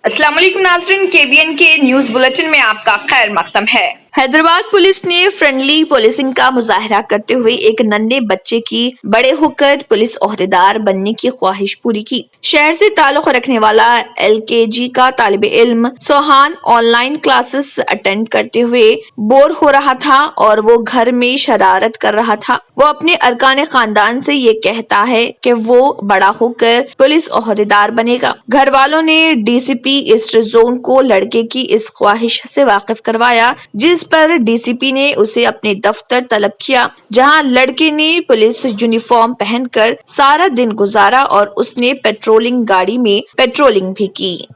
अस्सलाम वालेकुम नाज़रीन, KBN के न्यूज बुलेटिन में आपका खैर मकदम है। हैदराबाद पुलिस ने फ्रेंडली पुलिसिंग का मुजाहरा करते हुए एक नन्हे बच्चे की बड़े होकर पुलिस ओहदेदार बनने की ख्वाहिश पूरी की। शहर से ताल्लुक रखने वाला LKG का तालिब इल्म सोहान ऑनलाइन क्लासेस अटेंड करते हुए बोर हो रहा था और वो घर में शरारत कर रहा था। वो अपने अरकान खानदान से ये कहता है कि वो बड़ा होकर पुलिस ओहदेदार बनेगा। घर वालों ने DCP ईस्ट जोन को लड़के की इस ख्वाहिश से वाकिफ करवाया, जिस पर DCP ने उसे अपने दफ्तर तलब किया, जहां लड़के ने पुलिस यूनिफॉर्म पहनकर सारा दिन गुजारा और उसने पेट्रोलिंग गाड़ी में पेट्रोलिंग भी की।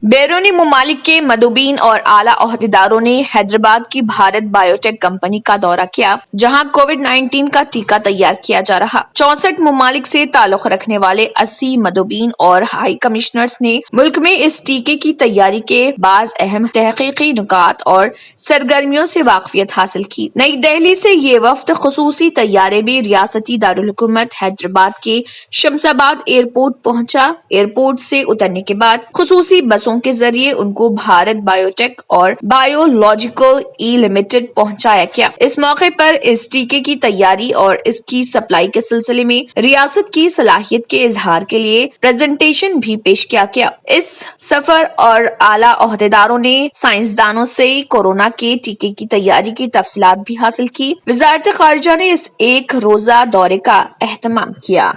बैरूनी मुमालिक के मदुबीन और आला ओहदेदारों ने हैदराबाद की भारत बायोटेक कंपनी का दौरा किया, जहां कोविड-19 का टीका तैयार किया जा रहा। 64 मुमालिक से ताल्लुक रखने वाले 80 मदुबीन और हाई कमिश्नर्स ने मुल्क में इस टीके की तैयारी के बाज़ अहम तहकीकी नुकात और सरगर्मियों से वाकफियत हासिल की। नई दिल्ली से ये वफ्द खुसूसी तैयारे में रियासती दारुल हुकूमत हैदराबाद के शमशाबाद एयरपोर्ट पहुंचा। एयरपोर्ट से उतरने के बाद खुसूसी बसों के जरिए उनको भारत बायोटेक और बायोलॉजिकल लिमिटेड पहुंचाया गया। इस मौके पर इस टीके की तैयारी और इसकी सप्लाई के सिलसिले में रियासत की सलाहियत के इजहार के लिए प्रेजेंटेशन भी पेश किया गया। इस सफर और आला ओहदेदारों ने साइंसदानों से कोरोना के टीके की तैयारी की तफसीलात भी हासिल की। वजारत खारिजा ने इस एक रोजा दौरे का एहतमाम किया।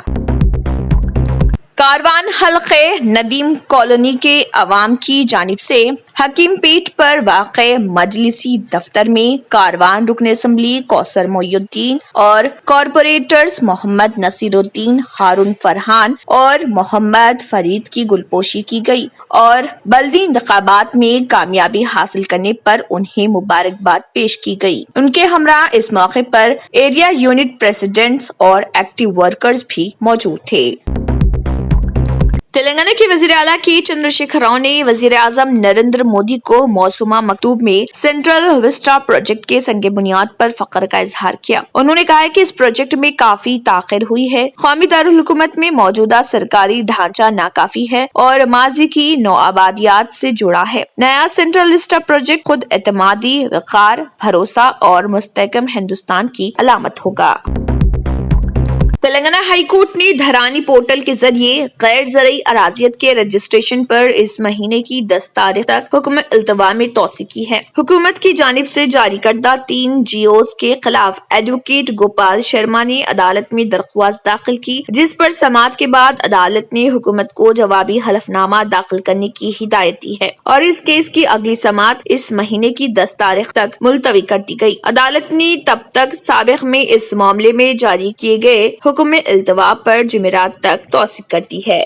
कारवान हल्के नदीम कॉलोनी के अवाम की जानिब से हकीम पेट पर वाक़े मजलिसी दफ्तर में कारवान रुकन असम्बली कौसर मोइनुद्दीन और कॉरपोरेटर्स मोहम्मद नसीरुद्दीन, हारून फरहान और मोहम्मद फरीद की गुलपोशी की गई और बल्दी इंतखाबात में कामयाबी हासिल करने पर उन्हें मुबारकबाद पेश की गई। उनके हमरा इस मौके पर एरिया यूनिट प्रेसिडेंट्स और एक्टिव वर्कर्स भी मौजूद थे। तेलंगाना के वजीर आला के चंद्रशेखर राव ने वजीर आजम नरेंद्र मोदी को मौसूमा मकतूब में सेंट्रल विस्टा प्रोजेक्ट के संगे बुनियाद पर फख्र का इजहार किया। उन्होंने कहा है कि इस प्रोजेक्ट में काफी ताखिर हुई है। कौमी दारुल हुकूमत में मौजूदा सरकारी ढांचा नाकाफी है और माजी की नौआबादियात से जुड़ा है। नया सेंट्रल विस्टा प्रोजेक्ट खुद एतमादी, वक़ार, भरोसा और मुस्तहकम हिंदुस्तान की अलामत होगा। तेलंगाना हाई कोर्ट ने धरानी पोर्टल के जरिए गैर ज़रई अराजियत के रजिस्ट्रेशन पर इस महीने की 10 तारीख तक हुक्म इल्तवा में तोसी की है। हुकूमत की जानिब से जारी करदा 3 GOs के खिलाफ एडवोकेट गोपाल शर्मा ने अदालत में दरख्वास्त दाखिल की, जिस पर समाअत के बाद अदालत ने हुकूमत को जवाबी हलफनामा दाखिल करने की हिदायत दी है और इस केस की अगली समाअत इस महीने की 10 तारीख तक मुलतवी कर दी गई। अदालत ने तब तक साबिक में इस मामले में जारी किए गए हुक्म इल्तवा पर जुमेरात तक तौसीक करती है।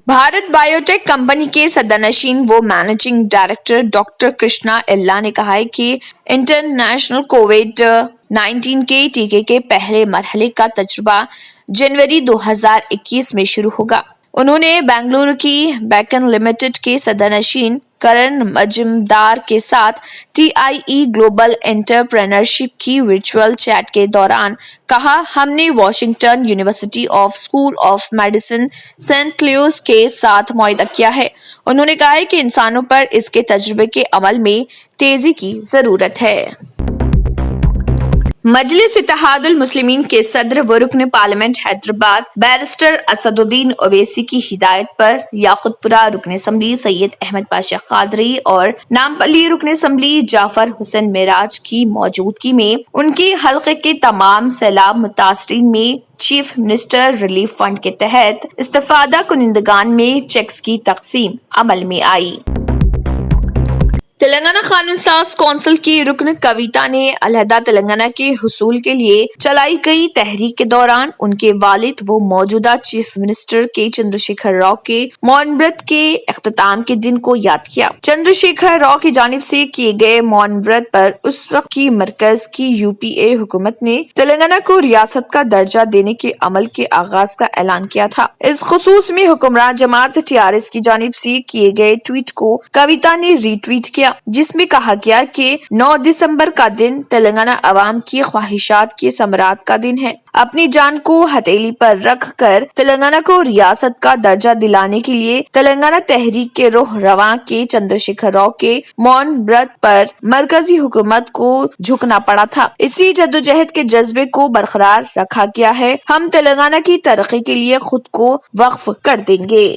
भारत बायोटेक कंपनी के सदरनशीन व मैनेजिंग डायरेक्टर डॉक्टर कृष्णा एल्ला ने कहा है कि इंटरनेशनल कोविड-19 के टीके के पहले मरहले का तजुर्बा जनवरी 2021 में शुरू होगा। उन्होंने बेंगलुरु की बैकन लिमिटेड के सदरनशीन करण मजमदार के साथ TIE ग्लोबल एंटरप्रेन्योरशिप की वर्चुअल चैट के दौरान कहा, हमने Washington University of School of Medicine Saint Louis के साथ मुआहदा किया है। उन्होंने कहा है कि इंसानों पर इसके तजुर्बे के अमल में तेजी की जरूरत है। मजलिस इत्तेहादुल मुस्लिमीन के सदर व रुकन पार्लियामेंट हैदराबाद बैरिस्टर असदुद्दीन ओवैसी की हिदायत पर याकुतपुरा रुकन असम्बली सैयद अहमद पाशा कादरी और नामपल्ली रुकन असम्बली जाफर हुसैन मेराज की मौजूदगी में उनकी हल्के के तमाम सैलाब मुतासरीन में चीफ मिनिस्टर रिलीफ फंड के तहत इस्तिफादा कुनिंदगान में चेक्स की तकसीम अमल में आई। तेलंगाना कानून साज कौंसिल की रुकन कविता ने अलहदा तेलंगाना के हुसूल के लिए चलाई गई तहरीक के दौरान उनके वालिद वो मौजूदा चीफ मिनिस्टर के चंद्रशेखर राव के मौन व्रत के इख्तिताम के दिन को याद किया। चंद्रशेखर राव की जानिब से किए गए मौन व्रत पर उस वक्त की मरकज की UPA हुकूमत ने तेलंगाना को रियासत का दर्जा देने के अमल के आगाज का ऐलान किया था। इस खुसूस में हुक्मरान जमात TRS की जानिब से किए गए ट्वीट को कविता ने रीट्वीट किया। जिसमें कहा गया कि 9 दिसंबर का दिन तेलंगाना अवाम की ख्वाहिशात के समरात का दिन है। अपनी जान को हथेली पर रख कर तेलंगाना को रियासत का दर्जा दिलाने के लिए तेलंगाना तहरीक के रूह रवां के चंद्रशेखर राव के मौन व्रत पर मरकजी हुकूमत को झुकना पड़ा था। इसी जद्दोजहद के जज्बे को बरकरार रखा गया है। हम तेलंगाना की तरक्की के लिए खुद को वक्फ कर देंगे।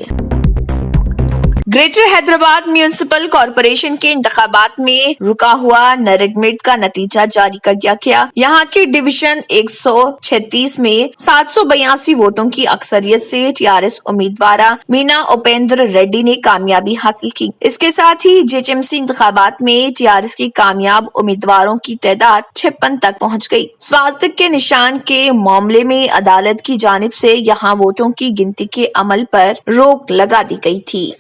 ग्रेटर हैदराबाद म्यूनिसिपल कॉरपोरेशन के इंतखाबात में रुका हुआ नरेगमेट का नतीजा जारी कर दिया गया। यहाँ के डिवीजन 136 में 782 वोटों की अक्सरियत से टीआरएस उम्मीदवार मीना उपेंद्र रेड्डी ने कामयाबी हासिल की। इसके साथ ही जेएचएमसी इंतखाबात में टीआरएस के कामयाब उम्मीदवारों की तादाद 56 तक पहुँच गयी। स्वास्थ्य के निशान के मामले में अदालत की जानिब से यहाँ वोटों की गिनती के अमल पर रोक लगा दी गयी थी।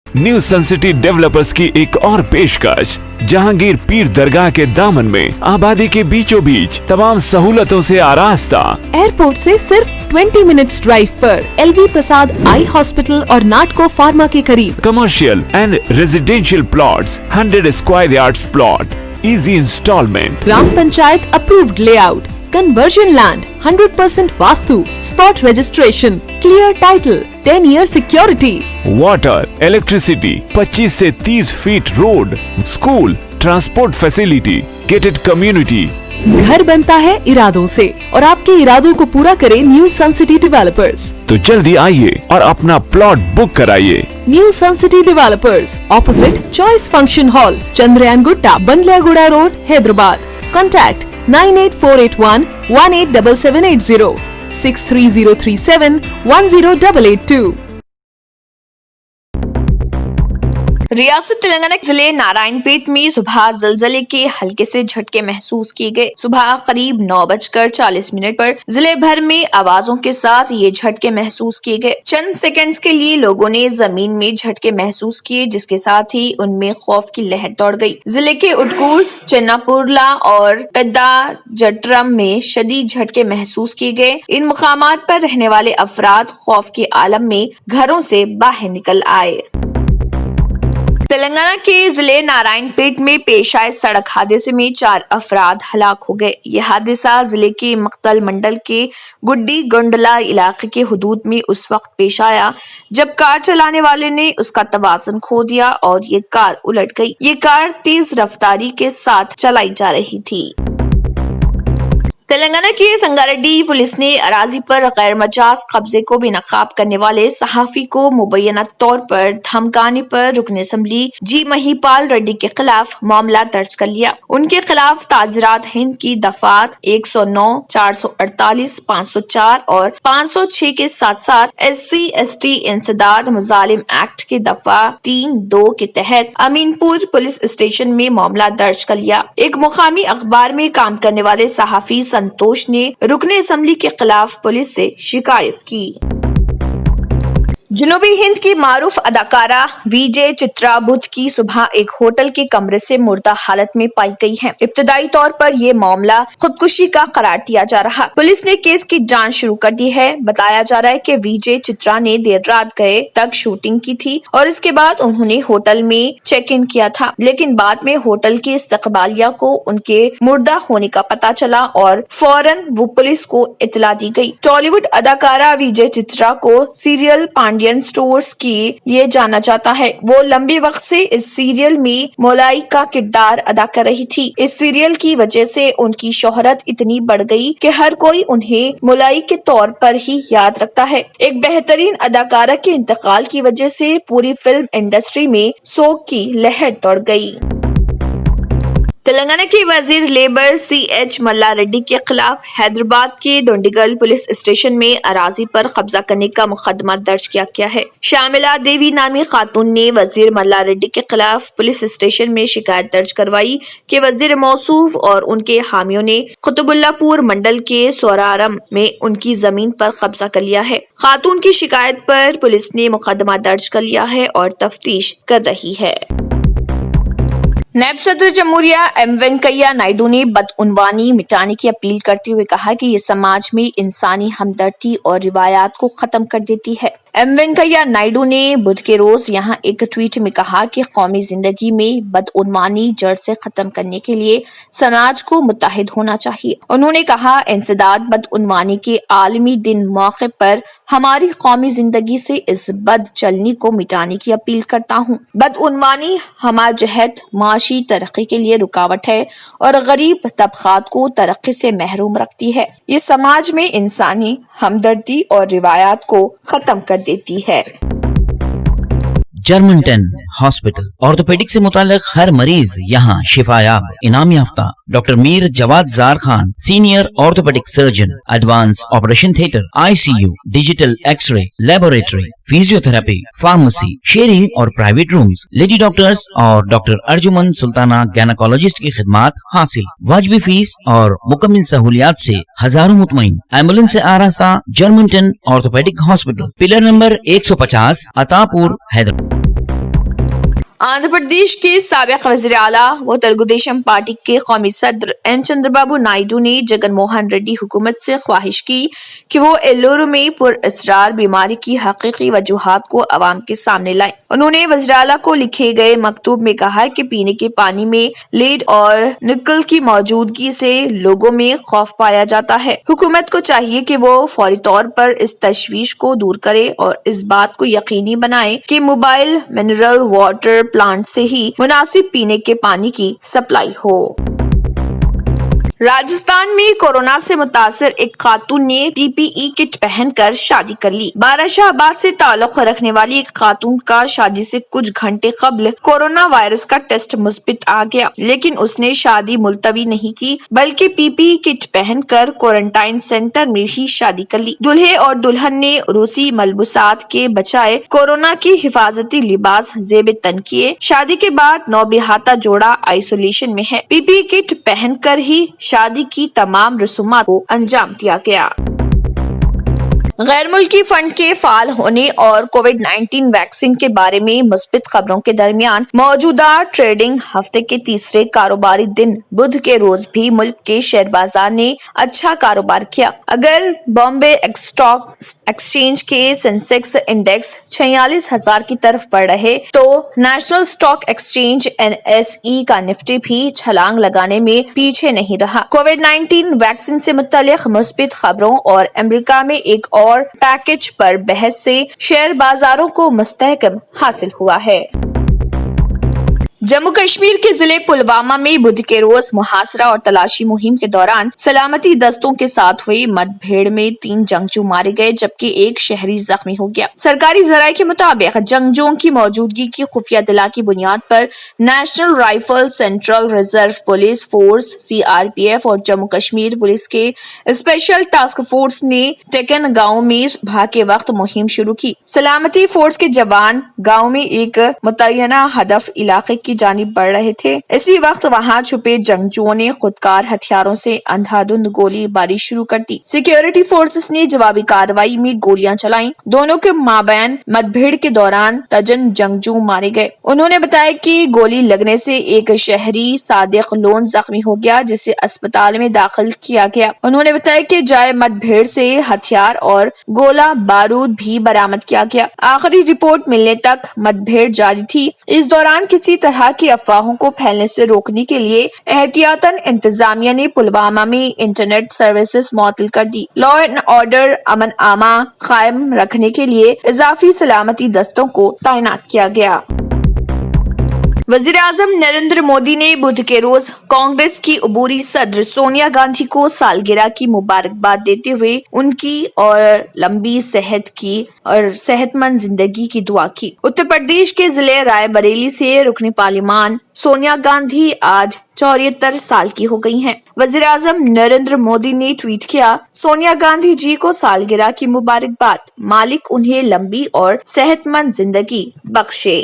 न्यू सन सिटी डेवलपर्स की एक और पेशकश जहांगीर पीर दरगाह के दामन में आबादी के बीचों बीच तमाम सहूलतों से आरास्ता। एयरपोर्ट से सिर्फ 20 मिनट्स ड्राइव पर एलवी प्रसाद आई हॉस्पिटल और नाटको फार्मा के करीब। Commercial and residential plots, 100 square yards plot, easy installment, ग्राम panchayat approved layout, conversion land, 100% vastu, spot registration, clear title, 10 year security, water, electricity, 25 से 30 feet road, school, transport facility, gated community. घर बनता है इरादों से और आपके इरादों को पूरा करे न्यू सन सिटी डेवलपर्स। तो जल्दी आइए और अपना प्लॉट बुक कराइए। New sun city developers, opposite choice function hall, Chandrayangutta, Bandlaguda road, Hyderabad. Contact 98481 187780, 63037 10882। रियासत तेलंगाना के जिले नारायणपेट में सुबह जलजले के हल्के से झटके महसूस किए गए। सुबह करीब 9:40 पर जिले भर में आवाजों के साथ ये झटके महसूस किए गए। चंद सेकंड्स के लिए लोगों ने जमीन में झटके महसूस किए, जिसके साथ ही उनमें खौफ की लहर दौड़ गई। जिले के उटकूर, चन्नापुरला और पेद्दा जट्रम में शदीद झटके महसूस किए गए। इन मुकामात पर रहने वाले अफराद खौफ के आलम में घरों से बाहर निकल आए। तेलंगाना के जिले नारायणपेट में पेश आए सड़क हादसे में 4 अफराद हलाक हो गए। यह हादसा जिले के मक्तल मंडल के गुड्डी गोंडला इलाके के हुदूद में उस वक्त पेश आया जब कार चलाने वाले ने उसका तवाज़ुन खो दिया और ये कार उलट गई। ये कार तेज रफ्तारी के साथ चलाई जा रही थी। तेलंगाना की संगारेड्डी पुलिस ने अराजी पर गैर मजाज कब्जे को बेनकाब करने वाले सहाफी को मुबैना तौर पर धमकाने पर रुकन असम्बली जी महिपाल रेड्डी के खिलाफ मामला दर्ज कर लिया। उनके खिलाफ ताज़ीरात हिंद की दफात 109, 448, 504 और 506 के साथ साथ SC/ST इंसदाद मुजालिम एक्ट के दफा 3(2) के तहत अमीनपुर पुलिस स्टेशन में मामला दर्ज कर लिया। एक मुकामी अखबार में काम करने वाले सहाफी संतोष ने रुकने असम्बली के खिलाफ पुलिस से शिकायत की। जनूबी हिंद की मारूफ अदाकारा विजय चित्रा बुध की सुबह एक होटल के कमरे से मुर्दा हालत में पाई गई है। इब्तदाई तौर पर यह मामला खुदकुशी का करार दिया जा रहा। पुलिस ने केस की जांच शुरू कर दी है। बताया जा रहा है कि विजय चित्रा ने देर रात गए तक शूटिंग की थी और इसके बाद उन्होंने होटल में चेक इन किया था, लेकिन बाद में होटल के इस्तकबालिया को उनके मुर्दा होने का पता चला और फौरन वो पुलिस को इत्तला दी गई। टॉलीवुड अदाकारा विजय चित्रा को सीरियल पांडियन स्टोर्स की ये जाना जाता है। वो लंबे वक्त से इस सीरियल में मोलाई का किरदार अदा कर रही थी। इस सीरियल की वजह से उनकी शोहरत इतनी बढ़ गई कि हर कोई उन्हें मोलाई के तौर पर ही याद रखता है। एक बेहतरीन अदाकारा के इंतकाल की वजह से पूरी फिल्म इंडस्ट्री में शोक की लहर दौड़ गई। तेलंगाना के वजीर लेबर CH मल्ला रेड्डी के खिलाफ हैदराबाद के दोंडिगल पुलिस स्टेशन में अराजी पर कब्जा करने का मुकदमा दर्ज किया गया है। शामिला देवी नामी खातून ने वजीर मल्ला रेड्डी के खिलाफ पुलिस स्टेशन में शिकायत दर्ज करवाई कि वजीर मौसूफ और उनके हामियों ने कुतुबुल्लापुर मंडल के सोरारम में उनकी जमीन पर कब्जा कर लिया है। खातून की शिकायत पर पुलिस ने मुकदमा दर्ज कर लिया है और तफ्तीश कर रही है। नायब सदर जमहूरिया M वेंकैया नायडू ने बदउनवानी मिटाने की अपील करते हुए कहा कि ये समाज में इंसानी हमदर्दी और रिवायात को खत्म कर देती है। एम वेंकैया नायडू ने बुध के रोज यहां एक ट्वीट में कहा कि कौमी जिंदगी में बदउनवानी जड़ से खत्म करने के लिए समाज को मुत्तहिद होना चाहिए। उन्होंने कहा, इंसदाद बदउनवानी के आलमी दिन मौके पर हमारी कौमी जिंदगी से इस बद चलनी को मिटाने की अपील करता हूँ। बदउनवानी हमाजहत माशी तरक्की के लिए रुकावट है और गरीब तबकात को तरक्की से महरूम रखती है। ये समाज में इंसानी हमदर्दी और रिवायात को खत्म कर देती है। जर्मनटन हॉस्पिटल ऑर्थोपेडिक से मुताल्लिक हर मरीज यहाँ शिफायाब। इनाम याफ्ता doctor Mir Jawad Zar Khan, senior orthopaedic surgeon, advance operation theatre, ICU, digital x ray, laboratory, physiotherapy, pharmacy, sharing और प्राइवेट रूम्स, लेडी डॉक्टर्स और डॉक्टर अर्जुमन सुल्ताना गायनेकोलॉजिस्ट की खिदमात हासिल। वाजिबी फीस और मुकम्मल सहूलियात से हजारों मुतमईन। एम्बुलेंस से आरास्ता Germanten orthopaedic hospital, pillar number 150, Attapur, Hyderabad. Andhra Pradesh के साबिक वज़ीर आला व तेलुगु देशम पार्टी के कौमी सदर एन चंद्रबाबू नायडू ने जगन मोहन रेड्डी हुकूमत से ख्वाहिश की कि वो एल्लोरू में पुरअसरार बीमारी की हकीकी वजूहात को अवाम के सामने लाए। उन्होंने वज़ीर आला को लिखे गए मकतूब में कहा है कि पीने के पानी में लीड और निकल की मौजूदगी से लोगों में खौफ पाया जाता है। हुकूमत को चाहिए कि वो फौरी तौर पर इस तशवीश को दूर करे और इस बात को यकीनी बनाए कि मोबाइल मिनरल वाटर प्लांट से ही मुनासिब पीने के पानी की सप्लाई हो। राजस्थान में कोरोना से मुतासर एक खातून ने PPE किट पहनकर शादी कर ली। बाराशाहबाद से ताल्लुक रखने वाली एक खातून का शादी से कुछ घंटे कबल कोरोना वायरस का टेस्ट मुस्बित आ गया, लेकिन उसने शादी मुलतवी नहीं की बल्कि PPE किट पहनकर क्वारंटाइन सेंटर में ही शादी कर ली। दूल्हे और दुल्हन ने रूसी मलबूसात के बजाय कोरोना की हिफाजती लिबास जेब तन किए। शादी के बाद नौबिहाता जोड़ा आइसोलेशन में है। PPE किट पहनकर ही शादी की तमाम रसूमात को अंजाम दिया गया। गैर मुल्की फंड के फाल होने और कोविड-19 वैक्सीन के बारे में मुस्बित खबरों के दरमियान मौजूदा ट्रेडिंग हफ्ते के तीसरे कारोबारी दिन बुध के रोज भी मुल्क के शेयर बाजार ने अच्छा कारोबार किया। अगर बॉम्बे स्टॉक एक्सचेंज के सेंसेक्स इंडेक्स 46,000 की तरफ बढ़ रहे तो नेशनल स्टॉक एक्सचेंज NSE का निफ्टी भी छलांग लगाने में पीछे नहीं रहा। कोविड-19 वैक्सीन से मुतालिक मुस्बित खबरों और अमेरिका में एक और पैकेज पर बहस से शेयर बाजारों को मुस्तहकम हासिल हुआ है। जम्मू कश्मीर के जिले पुलवामा में बुध के रोज मुहासरा और तलाशी मुहिम के दौरान सलामती दस्तों के साथ हुई मतभेड़ में 3 जंगजू मारे गए जबकि एक शहरी जख्मी हो गया। सरकारी जराये के मुताबिक जंगजुओं की मौजूदगी की खुफिया इत्तला की बुनियाद पर national rifle, central reserve police force CRPF और जम्मू कश्मीर पुलिस के स्पेशल टास्क फोर्स ने टेकन गाँव में सुबह के वक्त मुहिम शुरू की। सलामती फोर्स के जवान गाँव में एक मुतय्यना हदफ इलाके की जानिब बढ़ रहे थे। इसी वक्त वहां छुपे जंगजुओं ने खुदकार हथियारों से अंधाधुंध गोली बारी शुरू कर दी। सिक्योरिटी फोर्सेस ने जवाबी कार्रवाई में गोलियां चलाई। दोनों के माबैन मतभेड़ के दौरान तजन जंगजू मारे गए। उन्होंने बताया कि गोली लगने से एक शहरी सादिक लोन जख्मी हो गया जिसे अस्पताल में दाखिल किया गया। उन्होंने बताया कि जाए मतभेड़ से हथियार और गोला बारूद भी बरामद किया गया। आखिरी रिपोर्ट मिलने तक मतभेड़ जारी थी। इस दौरान किसी तरह की अफवाहों को फैलने से रोकने के लिए एहतियातन इंतजामिया ने पुलवामा में इंटरनेट सर्विसेज मुअत्तल कर दी। लॉ एंड ऑर्डर अमन आमा कायम रखने के लिए इजाफी सलामती दस्तों को तैनात किया गया। वजीर आजम नरेंद्र मोदी ने बुध के रोज कांग्रेस की अबूरी सदर सोनिया गांधी को सालगिरह की मुबारकबाद देते हुए उनकी और लंबी सेहत की और सेहतमंद जिंदगी की दुआ की। उत्तर प्रदेश के जिले रायबरेली से रुकनी पार्लिमान सोनिया गांधी आज 74 साल की हो गई हैं। वजीर आजम नरेंद्र मोदी ने ट्वीट किया, सोनिया गांधी जी को सालगिरह की मुबारकबाद, मालिक उन्हें लंबी और सेहतमंद जिंदगी बख्शे।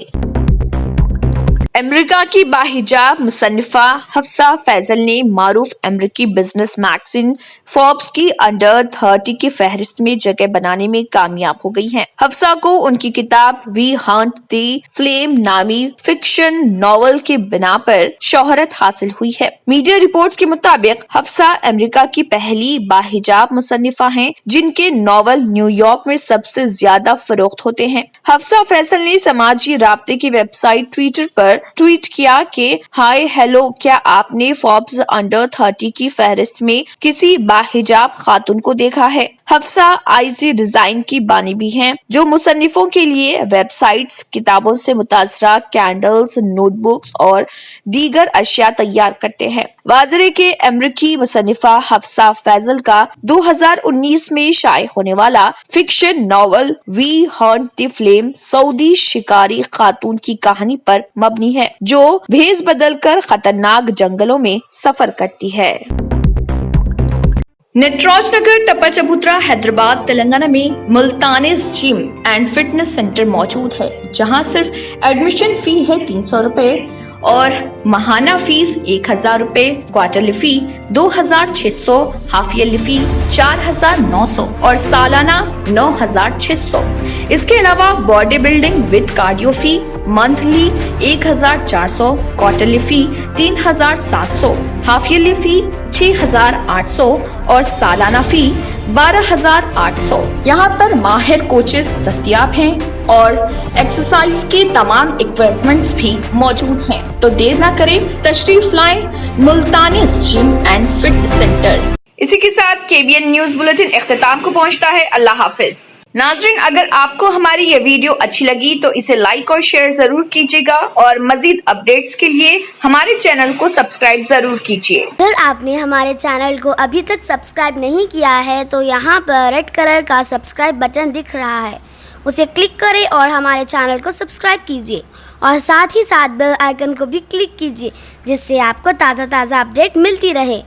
अमेरिका की बाहिजाब मुसन्निफा हफ्सा फैजल ने मारूफ अमेरिकी बिजनेस मैगजीन फोर्ब्स की अंडर 30 की फहरिस्त में जगह बनाने में कामयाब हो गई हैं। हफ्सा को उनकी किताब वी हंट द फ्लेम नामी फिक्शन नॉवल के बिना पर शोहरत हासिल हुई है। मीडिया रिपोर्ट्स के मुताबिक हफ्सा अमेरिका की पहली बाहिजाब मुसन्निफा हैं जिनके नॉवल न्यूयॉर्क में सबसे ज्यादा फरोख्त होते हैं। हफ्सा फैसल ने समाजी राब्ते की वेबसाइट ट्विटर पर ट्वीट किया कि हाय हेलो, क्या आपने फोर्ब्स अंडर 30 की फहरिस्त में किसी बाहिजाब खातून को देखा है? हफ्सा आईजी डिजाइन की बानी भी हैं जो मुसन्निफों के लिए वेबसाइट्स, किताबों से मुतासरा कैंडल्स, नोटबुक्स और दीगर अशिया तैयार करते हैं। वाजरे के अमेरिकी मुसन्निफा हफ्सा फैजल का 2019 में शाये होने वाला fiction novel we hunt the flame Saudi शिकारी खातून की कहानी पर मबनी है जो भेस बदलकर खतरनाक जंगलों में सफर करती है। नटराज नगर टप्पा चबूतरा हैदराबाद तेलंगाना में मुल्तानिस जिम एंड फिटनेस सेंटर मौजूद है जहां सिर्फ एडमिशन फी है 300 रुपए और माहाना फीस 1000 रुपए, quarterly fee 2600, half yearly fee 4900 और सालाना 9600। इसके अलावा body building with cardio fee monthly 1400, quarterly fee 3700, half yearly fee 6800 और सालाना फी 12800। यहाँ पर माहिर कोचेस दस्तयाब हैं और एक्सरसाइज के तमाम इक्विपमेंट्स भी मौजूद हैं। तो देर ना करें, तशरीफ लाएं मुल्तानी जिम एंड फिटनेस सेंटर। इसी के साथ केबीएन न्यूज बुलेटिन इख्तिताम को पहुंचता है। अल्लाह हाफिज। नाजरीन, अगर आपको हमारी ये वीडियो अच्छी लगी तो इसे लाइक और शेयर जरूर कीजिएगा और मजीद अपडेट्स के लिए हमारे चैनल को सब्सक्राइब जरूर कीजिए। अगर आपने हमारे चैनल को अभी तक सब्सक्राइब नहीं किया है तो यहाँ पर रेड कलर का सब्सक्राइब बटन दिख रहा है, उसे क्लिक करें और हमारे चैनल को सब्सक्राइब कीजिए और साथ ही साथ बेल आइकन को भी क्लिक कीजिए जिससे आपको ताज़ा अपडेट मिलती रहे।